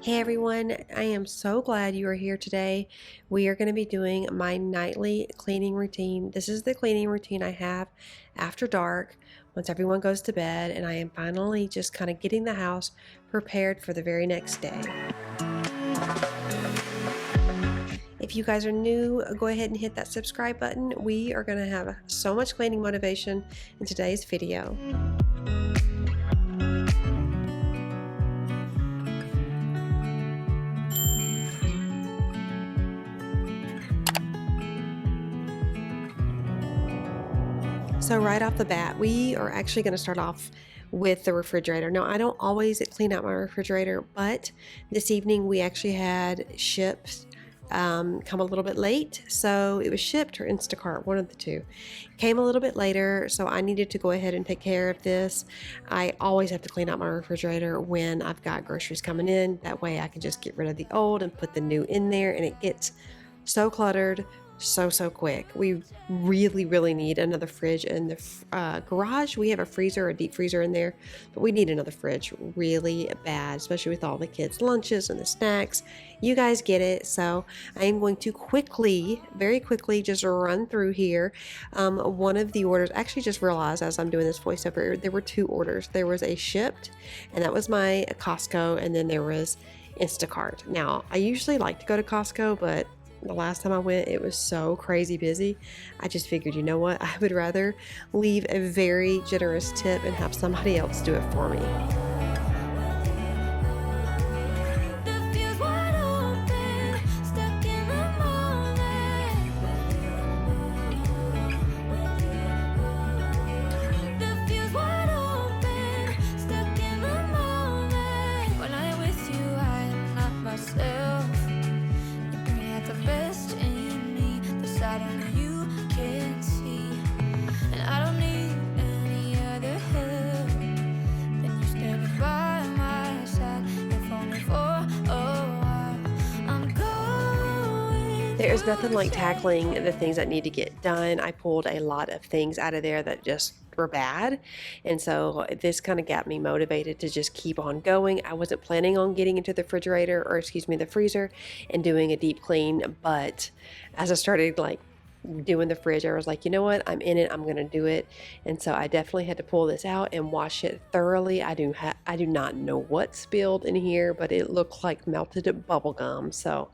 Hey everyone, I am so glad you are here today. We are going to be doing my nightly cleaning routine. This is the cleaning routine I have after dark once everyone goes to bed, and I am finally just kind of getting the house prepared for the very next day. If you guys are new, go ahead and hit that subscribe button. We are going to have so much cleaning motivation in today's video. So right off the bat, we are actually going to start off with the refrigerator. Now, I don't always clean out my refrigerator, but this evening we actually had shipped come a little bit late. So it was shipped or Instacart, one of the two. Came a little bit later, so I needed to go ahead and take care of this. I always have to clean out my refrigerator when I've got groceries coming in. That way I can just get rid of the old and put the new in there, and it gets so cluttered so quick. We really need another fridge in the garage. We have a freezer, a deep freezer in there, but we need another fridge really bad, especially with all the kids' lunches and the snacks. You guys get it. So I am going to very quickly just run through here. One of the orders, actually just realized as I'm doing this voiceover, there were two orders. There was a shipped, and that was my Costco, and then there was Instacart. Now, I usually like to go to Costco, but the last time I went, it was so crazy busy. I just figured, you know what? I would rather leave a very generous tip and have somebody else do it for me. There's nothing like tackling the things that need to get done. I pulled a lot of things out of there that just were bad, and so this kind of got me motivated to just keep on going. I wasn't planning on getting into the refrigerator, or excuse me, the freezer, and doing a deep clean, but as I started doing the fridge, I was like, you know what, I'm in it, I'm gonna do it. And so I definitely had to pull this out and wash it thoroughly. I do not know what spilled in here, but it looked like melted bubble gum, so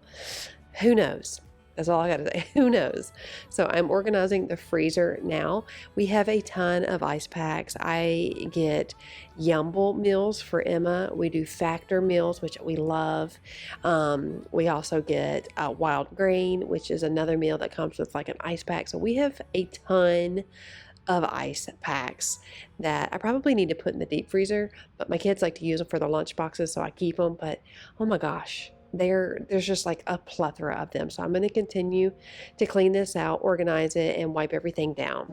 who knows. That's all I gotta say. Who knows? So I'm organizing the freezer now. We have a ton of ice packs. I get Yumble meals for Emma. We do Factor meals, which we love. We also get Wild Grain, which is another meal that comes with like an ice pack. So we have a ton of ice packs that I probably need to put in the deep freezer, but my kids like to use them for their lunch boxes, so I keep them. But oh my gosh, there's just like a plethora of them. So I'm going to continue to clean this out, organize it, and wipe everything down.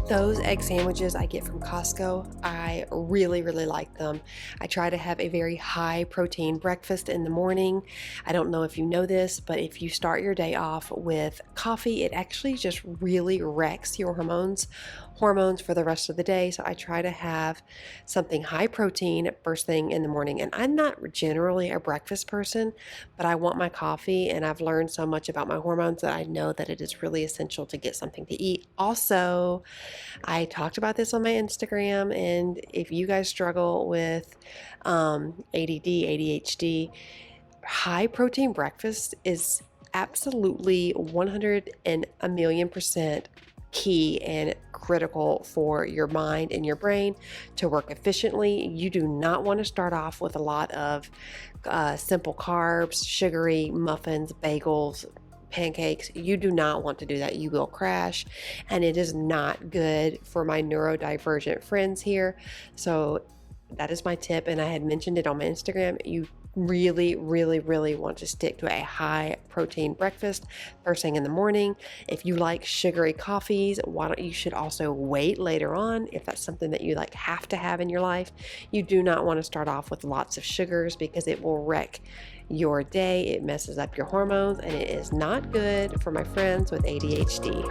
Those egg sandwiches I get from Costco, I really like them. I try to have a very high protein breakfast in the morning. I don't know if you know this, but if you start your day off with coffee, it actually just really wrecks your hormones for the rest of the day. So I try to have something high protein first thing in the morning. And I'm not generally a breakfast person, but I want my coffee, and I've learned so much about my hormones that I know that it is really essential to get something to eat. Also, I talked about this on my Instagram, and if you guys struggle with ADD, ADHD, high protein breakfast is absolutely 100 and a million percent key and critical for your mind and your brain to work efficiently. You do not want to start off with a lot of simple carbs, sugary muffins, bagels, pancakes. You do not want to do that. You will crash, and it is not good for my neurodivergent friends here. So that is my tip, and I had mentioned it on my Instagram. You really, really, really want to stick to a high protein breakfast first thing in the morning. If you like sugary coffees, why don't you should also wait later on if that's something that you like have to have in your life. You do not want to start off with lots of sugars because it will wreck your day. It messes up your hormones, and it is not good for my friends with ADHD.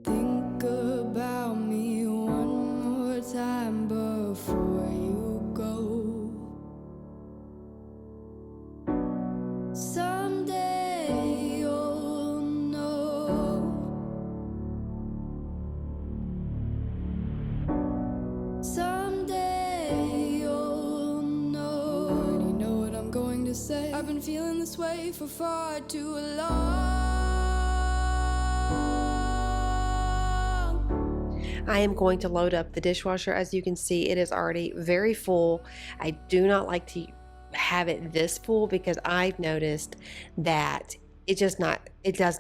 Think about me one more time before you go. Someday you'll know. Someday you'll know. Already know what I'm going to say. I've been feeling this way for far too long. I am going to load up the dishwasher. As you can see, it is already very full. I do not like to have it this full because I've noticed that it does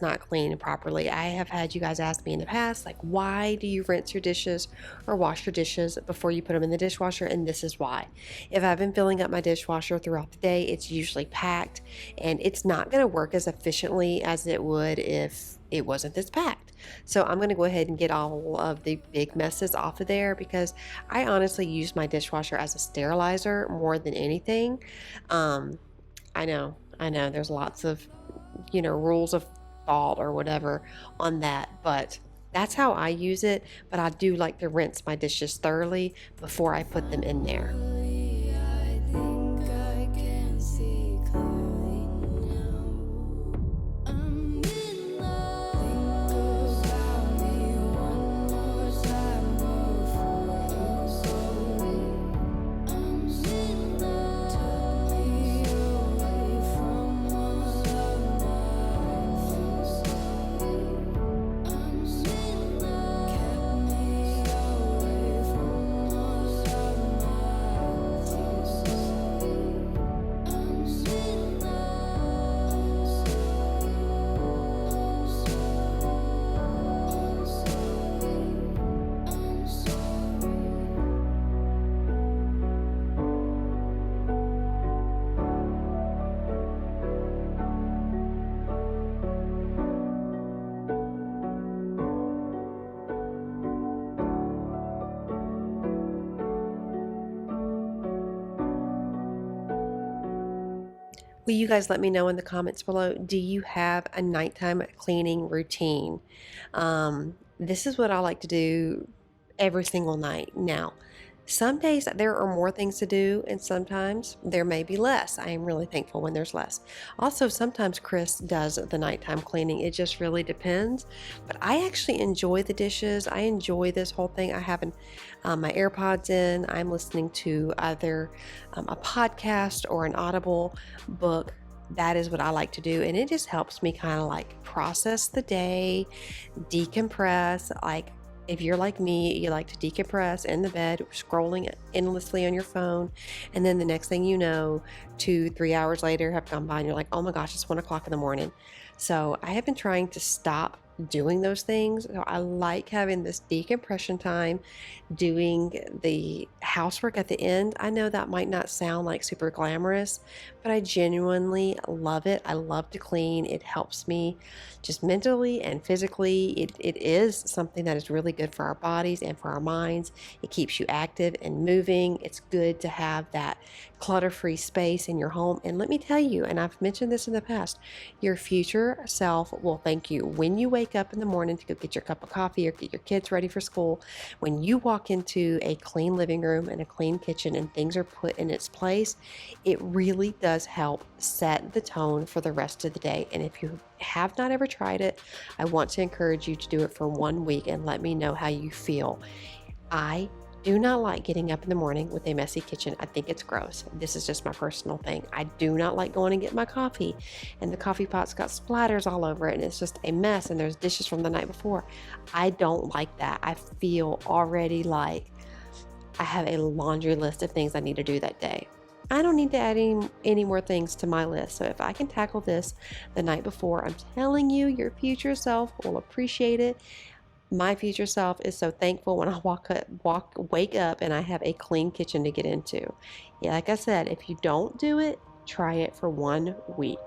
not clean properly. I have had you guys ask me in the past, like, why do you rinse your dishes or wash your dishes before you put them in the dishwasher? And this is why. If I've been filling up my dishwasher throughout the day, it's usually packed, and it's not going to work as efficiently as it would if it wasn't this packed. So I'm going to go ahead and get all of the big messes off of there because I honestly use my dishwasher as a sterilizer more than anything. I know there's lots of rules of thought or whatever on that, but that's how I use it. But I do like to rinse my dishes thoroughly before I put them in there. I think I can see clearly now. I'm in love. Think about me one more time before you go. I'm in love. Took me away from all of my fears. I'm in love. Kept me away from all of my fears. I'm in love. I'm sorry. Will you guys let me know in the comments below, do you have a nighttime cleaning routine? This is what I like to do every single night. Now, some days there are more things to do, and sometimes there may be less. I am really thankful when there's less. Also, sometimes Chris does the nighttime cleaning. It just really depends. But I actually enjoy the dishes. I enjoy this whole thing. I have my AirPods in. I'm listening to either a podcast or an Audible book. That is what I like to do, and it just helps me kind of like process the day, decompress. Like, if you're like me, you like to decompress in the bed, scrolling endlessly on your phone, and then the next thing you know, 2-3 hours later have gone by and you're like, oh my gosh, it's 1 o'clock in the morning. So I have been trying to stop doing those things. So I like having this decompression time, doing the housework at the end. I know that might not sound like super glamorous, but I genuinely love it. I love to clean. It helps me just mentally and physically. It is something that is really good for our bodies and for our minds. It keeps you active and moving. It's good to have that clutter-free space in your home. And let me tell you, and I've mentioned this in the past, your future self will thank you. When you wake wake up in the morning to go get your cup of coffee or get your kids ready for school, when you walk into a clean living room and a clean kitchen and things are put in its place, it really does help set the tone for the rest of the day. And if you have not ever tried it, I want to encourage you to do it for 1 week and let me know how you feel. I do not like getting up in the morning with a messy kitchen. I think it's gross. This is just my personal thing. I do not like going and get my coffee and the coffee pot's got splatters all over it and it's just a mess and there's dishes from the night before. I don't like that. I feel already like I have a laundry list of things I need to do that day. I don't need to add any more things to my list. So if I can tackle this the night before, I'm telling you, your future self will appreciate it. My future self is so thankful when I wake up and I have a clean kitchen to get into. Yeah, like I said, if you don't do it, try it for 1 week.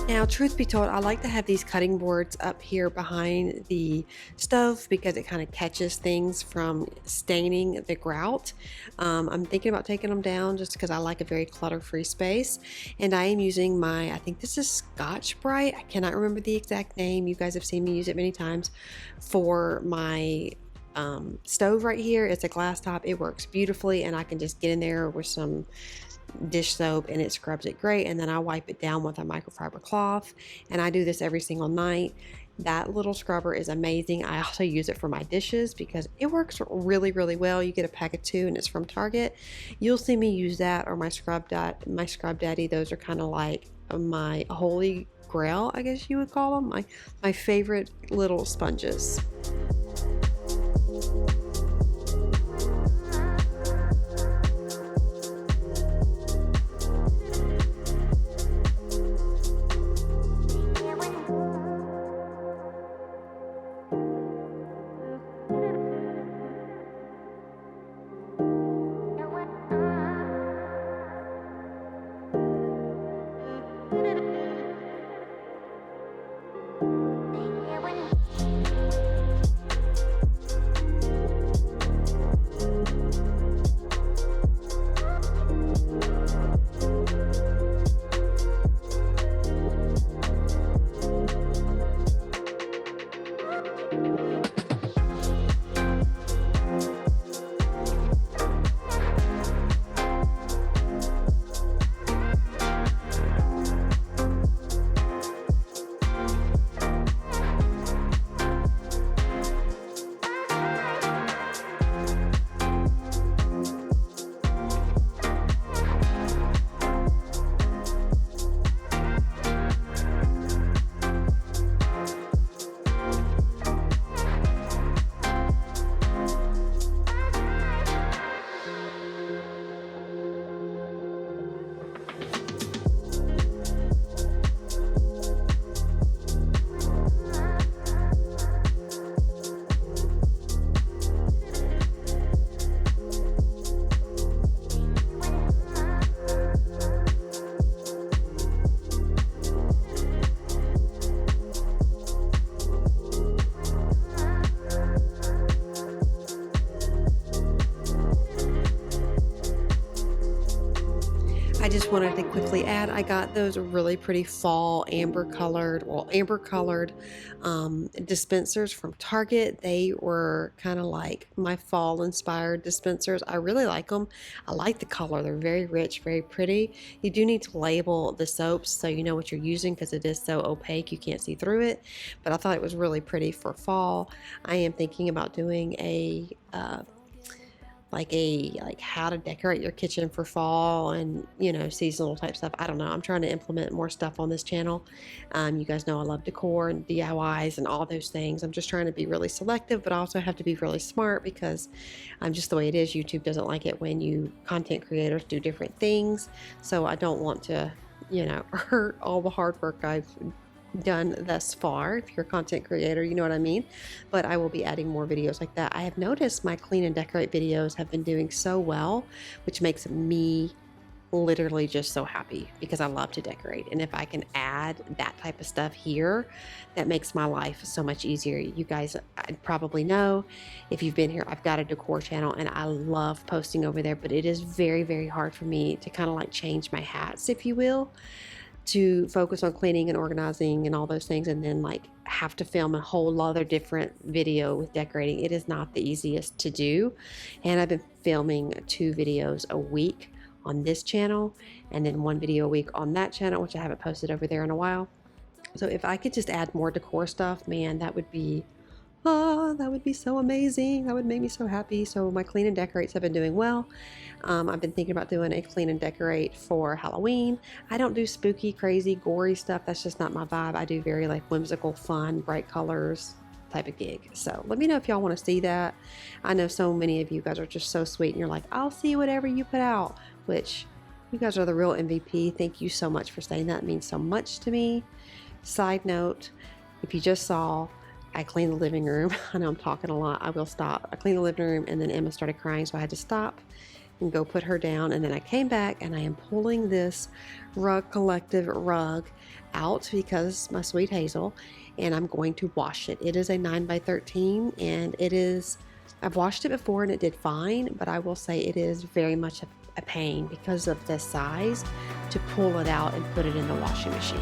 Now, truth be told, I like to have these cutting boards up here behind the stove because it kind of catches things from staining the grout. I'm thinking about taking them down just because I like a very clutter-free space. And I am using I think this is Scotch Brite. I cannot remember the exact name. You guys have seen me use it many times for my stove right here. It's a glass top. It works beautifully and I can just get in there with some dish soap and it scrubs it great, and then I wipe it down with a microfiber cloth, and I do this every single night. That little scrubber is amazing. I also use it for my dishes because it works really, really well. You get a pack of 2 and it's from Target. You'll see me use that or my Scrub Daddy. Those are kind of like my holy grail, I guess you would call them. My favorite little sponges. just wanted to quickly add, I got those really pretty fall amber colored dispensers from Target. They were kind of like my fall inspired dispensers. I really like them. I like the color. They're very rich, very pretty. You do need to label the soaps so you know what you're using, because it is so opaque you can't see through it. But I thought it was really pretty for fall. I am thinking about doing a how to decorate your kitchen for fall and seasonal type stuff. I don't know, I'm trying to implement more stuff on this channel. You guys know I love decor and DIYs and all those things. I'm just trying to be really selective, but I also have to be really smart, because I'm just the way it is. YouTube doesn't like it when you content creators do different things, so I don't want to hurt all the hard work I've done thus far. If you're a content creator, you know what I mean. But I will be adding more videos like that. I have noticed my clean and decorate videos have been doing so well, which makes me literally just so happy, because I love to decorate, and if I can add that type of stuff here, that makes my life so much easier. You guys probably know, if you've been here, I've got a decor channel and I love posting over there, but it is very, very hard for me to kind of like change my hats, if you will, to focus on cleaning and organizing and all those things, and then like have to film a whole other different video with decorating. It is not the easiest to do, and I've been filming 2 videos a week on this channel, and then 1 video a week on that channel, which I haven't posted over there in a while. So if I could just add more decor stuff, man, that would be so amazing. That would make me so happy. So my clean and decorates have been doing well. I've been thinking about doing a clean and decorate for Halloween. I don't do spooky, crazy, gory stuff. That's just not my vibe. I do very like whimsical, fun, bright colors type of gig. So let me know if y'all want to see that. I know so many of you guys are just so sweet, and you're like, I'll see whatever you put out, which you guys are the real MVP. Thank you so much for saying that. It means so much to me. Side note, if you just saw, I cleaned the living room. I know I'm talking a lot. I will stop. I cleaned the living room, and then Emma started crying, so I had to stop and go put her down. And then I came back, and I am pulling this Rug Collective rug out, because my sweet Hazel, and I'm going to wash it. It is a 9x13, and I've washed it before and it did fine, but I will say it is very much a pain, because of the size, to pull it out and put it in the washing machine.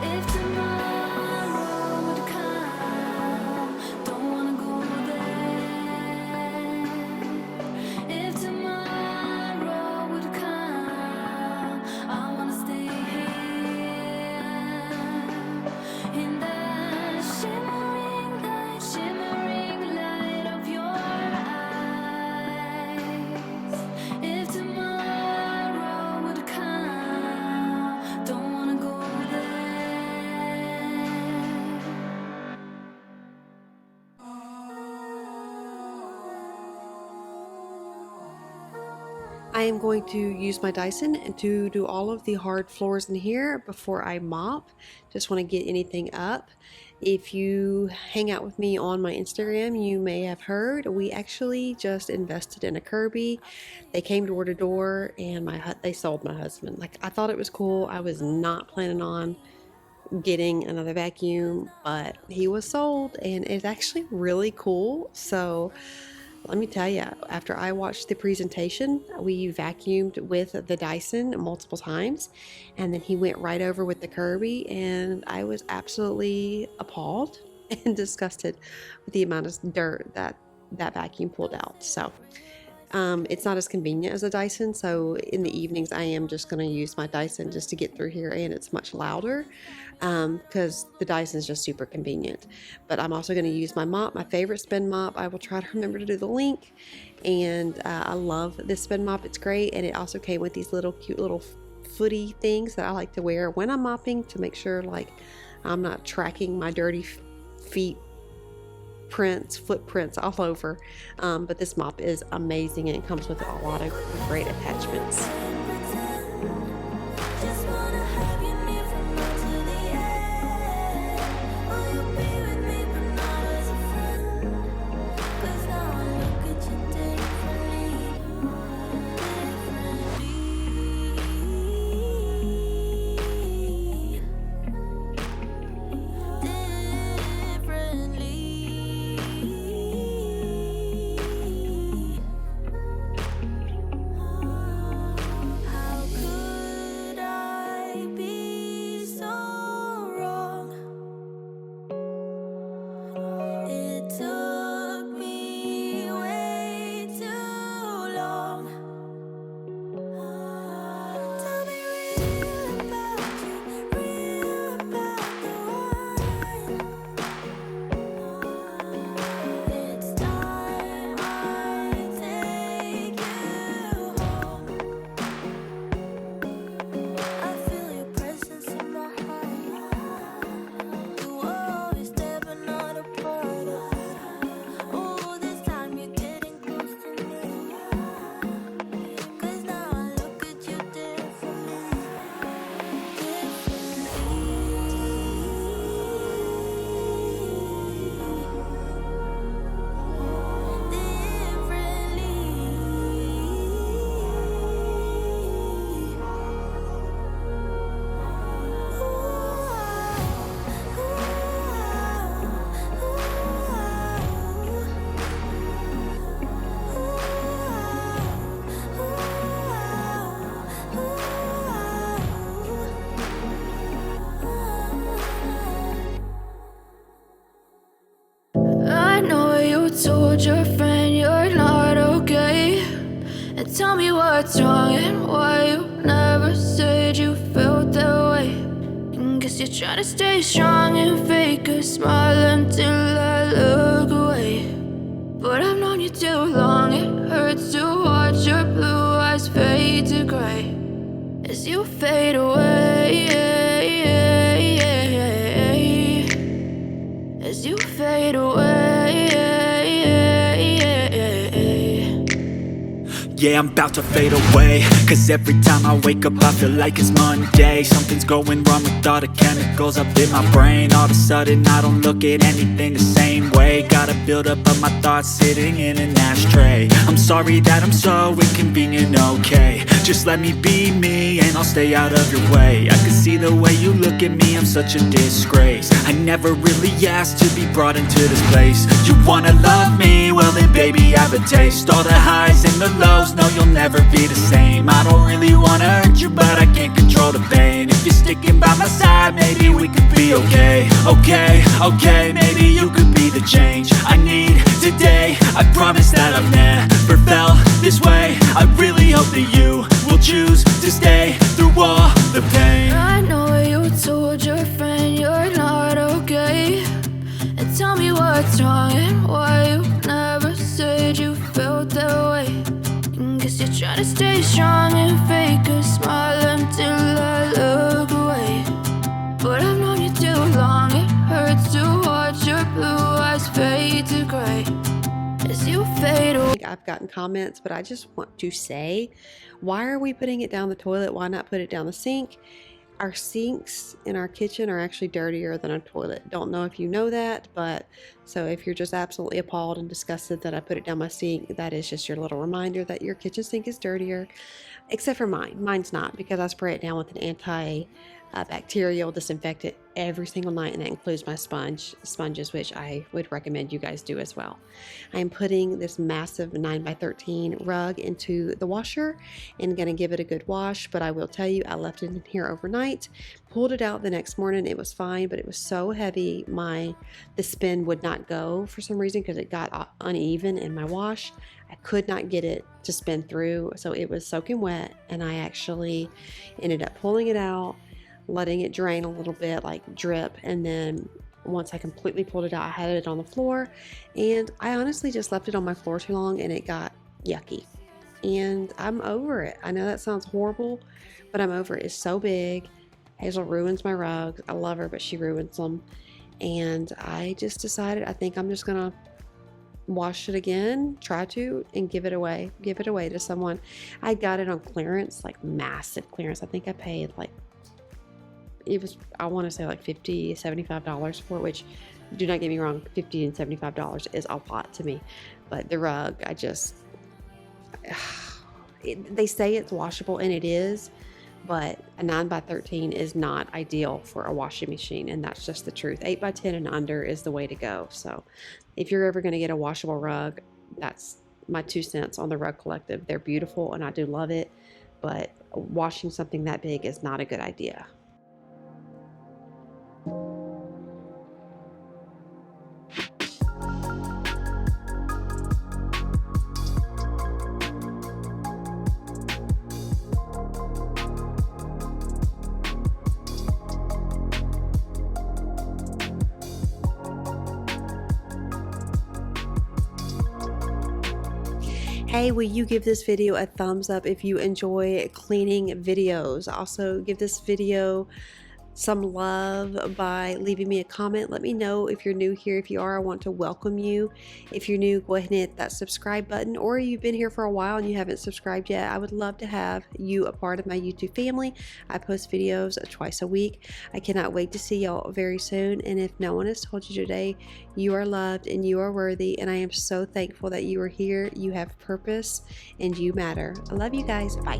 If tomorrow would come, don't wanna go there. If tomorrow would come, I wanna stay here in the shimmering light of your eyes. If tomorrow would come, don't wanna go there. I am going to use my Dyson to do all of the hard floors in here before I mop. Just want to get anything up. If you hang out with me on my Instagram, you may have heard we actually just invested in a Kirby. They came door to door, and they sold my husband. Like, I thought it was cool. I was not planning on getting another vacuum, but he was sold, and it's actually really cool. So let me tell you, after I watched the presentation, we vacuumed with the Dyson multiple times, and then he went right over with the Kirby, and I was absolutely appalled and disgusted with the amount of dirt that vacuum pulled out. So it's not as convenient as a Dyson, so in the evenings I am just going to use my Dyson just to get through here, and it's much louder because the Dyson is just super convenient. But I'm also going to use my mop, my favorite spin mop. I will try to remember to do the link, and I love this spin mop. It's great, and it also came with these little cute little footy things that I like to wear when I'm mopping to make sure like I'm not tracking my dirty feet footprints all over. But this mop is amazing, and it comes with a lot of great attachments. Just wanna have you near from now to the end. Will you be with me, but not as a friend? 'Cause now I look at you day tell me what's wrong and why you never said you felt that way. And guess you're trying to stay strong and fake a smile until I look away. But I've known you too long, it hurts to watch your blue eyes fade to gray as you fade away, as you fade away. Yeah, I'm about to fade away, cause every time I wake up I feel like it's Monday. Something's going wrong with all the chemicals up in my brain. All of a sudden I don't look at anything the same way. Gotta build up of my thoughts sitting in an ashtray. I'm sorry that I'm so inconvenient, okay. Just let me be me and I'll stay out of your way. I can see the way you look at me, I'm such a disgrace. I never really asked to be brought into this place. You wanna love me? Well then baby have a taste. All the highs and the lows, no you'll never be the same. I don't really wanna hurt you but I can't control the pain. If you're sticking by my side maybe we could be okay. Okay, maybe you could be the change I need today. I promise that I've never felt this way. I really hope that you will choose to stay through all the pain. I know you told your friend you're not okay, and tell me what's wrong and why you never said you felt that way. And guess you're trying to stay strong and fake a smile until I look away. But I've known you too long, it hurts to watch your blue eyes fade to gray as you fade away. I've gotten comments, but I just want to say, why are we putting it down the toilet? Why not put it down the sink? Our sinks in our kitchen are actually dirtier than a toilet. Don't know if you know that, but so if you're just absolutely appalled and disgusted that I put it down my sink, that is just your little reminder that your kitchen sink is dirtier, except for mine. Mine's not, because I spray it down with an antibacterial disinfectant every single night, and that includes my sponges, which I would recommend you guys do as well. I am putting this massive 9x13 rug into the washer and gonna give it a good wash, but I will tell you, I left it in here overnight, pulled it out the next morning, it was fine, but it was so heavy the spin would not go for some reason because it got uneven in my wash. I could not get it to spin through, so it was soaking wet, and I actually ended up pulling it out, letting it drain a little bit, like drip, and then once I completely pulled it out, I had it on the floor, and I honestly just left it on my floor too long and it got yucky, and I'm over it. I know that sounds horrible, but I'm over it. It's so big. Hazel ruins my rugs. I love her, but she ruins them, and I just decided I think I'm just gonna wash it again, and give it away to someone. I got it on clearance, like massive clearance. I think I paid like, it was, I want to say like $50, $75 for it, which, do not get me wrong, $50 and $75 is a lot to me. But the rug, they say it's washable, and it is, but a 9x13 is not ideal for a washing machine, and that's just the truth. 8x10 and under is the way to go. So if you're ever going to get a washable rug, that's my 2 cents on the Rug Collective. They're beautiful and I do love it, but washing something that big is not a good idea. Hey, will you give this video a thumbs up if you enjoy cleaning videos? Also, give this video some love by leaving me a comment. Let me know if you're new here. If you are, I want to welcome you. If you're new, go ahead and hit that subscribe button, or you've been here for a while and you haven't subscribed yet. I would love to have you a part of my YouTube family. I post videos twice a week. I cannot wait to see y'all very soon. And if no one has told you today, you are loved and you are worthy, and I am so thankful that you are here. You have purpose and you matter. I love you guys. Bye.